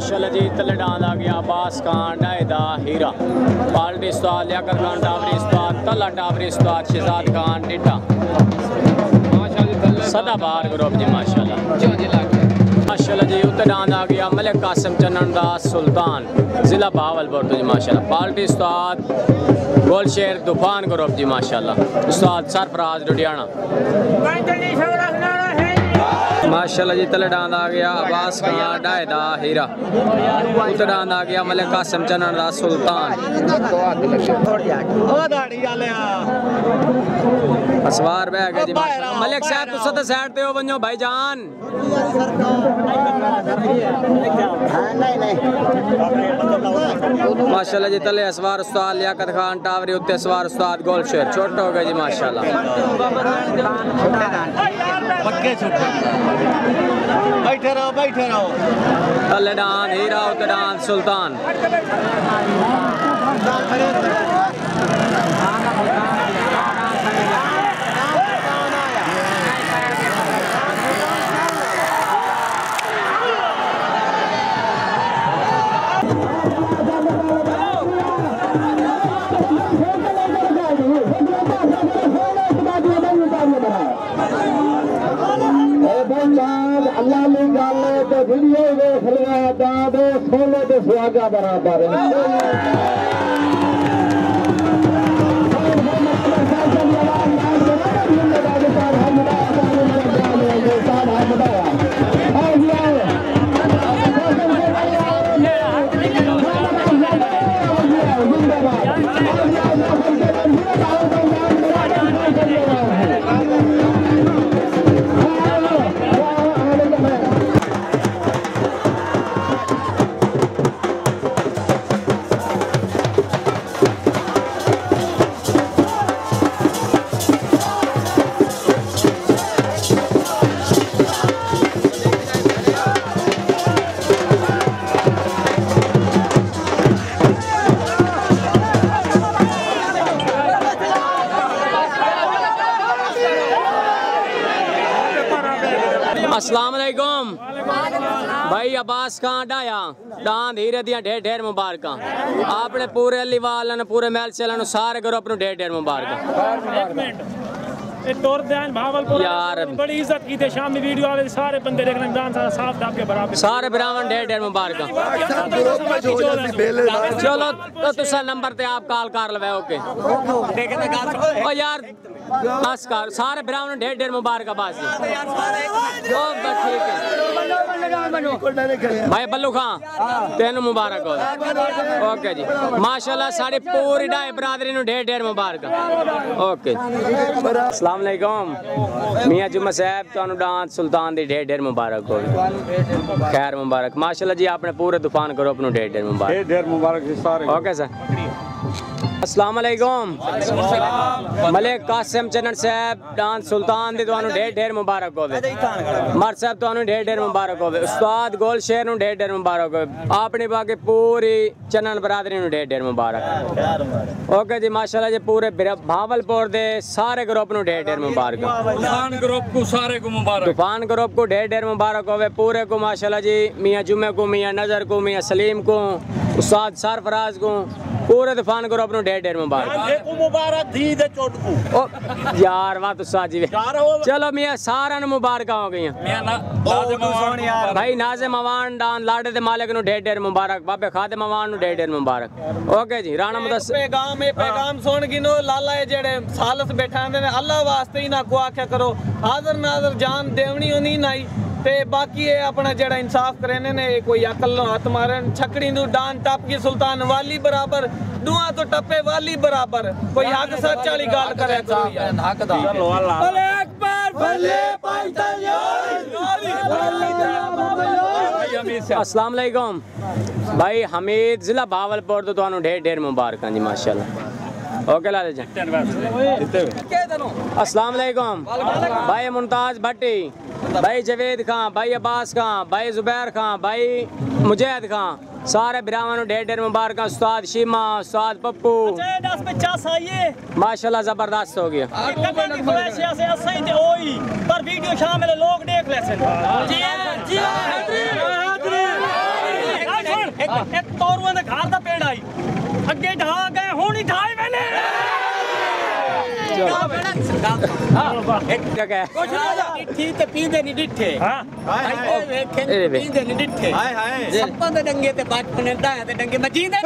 माशाल्लाह जी तले डांद आ गया अब्बास खान डायदा हीरा पार्टी उस्ताद लियाकत खान टावरी उस्ताद तला टावरी उस्ताद शहजाद खान टिट्टा सदाबहार ग्रुप जी माशाल्लाह माशाल्लाह जी उत्ते डांद आ गया मलिक कासिम चन्नन दास सुल्तान जिला बहावलपुर तो जी माशाल्लाह पार्टी उस्ताद गोलशेर तूफान ग्रुप जी माशाल्लाह उस्ताद सरफराज लुधियाना माशाल्लाह जी तले डांद आ गया अब्बास खान डायदा हीरा उत्ते डांद आ गया मलिक कासिम चन्नन दास सुल्तान असवार बह गए जी माशाल्लाह मलिक साहब तुस ते साइड ते हो वञो भाईजान माशाल्लाह जी तले असवार उस्ताद लियाकत खान टावरी उत्ते असवार उस्ताद गोलशेर छोटे हो गए जी माशाल्लाह बैठे रहो तले डांद हीरा उत्ते डांद सुल्तान वीडियो देख लिया दादो सोने के सुहागा बराबर अस्सलाम वालेकुम भाई अब्बास खान डाया डांद हीरे दियां ढेर ढेर मुबारक आपने पूरे अली वाले ने पूरे महल चलन सारे ग्रुप नु ढेर ढेर मुबारक यार बड़ी इज्जत की थे शाम में वीडियो आवे सारे बंदे देखने डांस साफ दाब के बराबर सारे ब्राह्मण ढेर ढेर मुबारक चलो तो तुसा नंबर ते आप कॉल कर लवे ओके ओ यार बस कर सारे ब्राह्मण ढेर ढेर मुबारक बस ओ ठीक है भाई बल्लू खान तेन मुबारक हो ओके जी माशाल्लाह सारी पूरी डाय बरादरी नु ढेर ढेर मुबारक ओके अस्सलाम वालेकुम मियां जुम्मा साहब तानु डांस सुल्तान दी ढेर ढेर मुबारक हो खैर मुबारक माशाल्लाह जी आपने पूरे तूफान ग्रुप नु ढेर ढेर मुबारक सारे ओके सर अस्सलाम वालेकुम मलिक कासिम चन्नन साहब डांस सुल्तान दी तुहानू ढेर ढेर मुबारक होवे मर साहब तुहानू ढेर ढेर मुबारक होवे उस्ताद गोलशेर नु ढेर ढेर मुबारक होवे अपनी बाकी पूरी चन्नन बरादरी नु ढेर ढेर मुबारक ओके जी माशाल्लाह जी पूरे भावलपुर दे सारे ग्रुप नु ढेर ढेर मुबारक तूफान ग्रुप को सारे को मुबारक तूफान ग्रुप को ढेर ढेर मुबारक होवे पूरे को माशाल्लाह जी मियां जुम्मे को मियां नजर को मियां सलीम को उस्ताद सरफराज को पूरे तूफान ग्रुप नु ढेर ढेर मुबारक मुबारक दी दे चोटकू ओ यार वाह तो साजी चलो मियां सारा नु मुबारक हो गई भाई नाज़िम अवान डान लाडे दे मालिक नु ढेर ढेर मुबारक बाबे खादिम अवान नु ढेर ढेर मुबारक ओके जी राणा मुदस्सिर पैगाम सुन गिनो लाला जेड़े सालस बैठांदे ने अल्लाह वास्ते ही ना को आख्या करो हाजिर नाज़र जान देवनी होनी नहीं ते बाकी ये अपना जेड़ा इंसाफ करने ने कोई अकल नो हाथ मारन छकड़ी नु डान टप की सुल्तान वाली बराबर दुआ तो टप्पे वाली बराबर कोई हक सच वाली गाल करे करो यार हक दा चलो अल्लाह भले अकबर भले अस्सलाम वालेकुम भाई हमीद जिला बहावलपुर तो तुहानू ढेर ढेर मुबारक जी माशाल्लाह ओके लाल जी अस्सलाम वालेकुम भाई मुमताज भट्टी भाई जवेद खान भाई अब्बास खान भाई जुबैर खान भाई मुजाहिद खान सारे ब्राह्मणों ढेर ढेर मुबारक उस्ताद शीमा उस्ताद पप्पू माशाल्लाह जबरदस्त हो गया पर वीडियो शामिल लोग देख ले एक तोरुआं दे घर दा पेड़ आई अगे ढा गए हुण ही ढाई वेले डिठी ते पींदे नहीं डिठे हां वेखे पींदे नहीं डिठे हाय हाय सप्पां दे डंगे ते बचपन दा ते डंगे मजीदे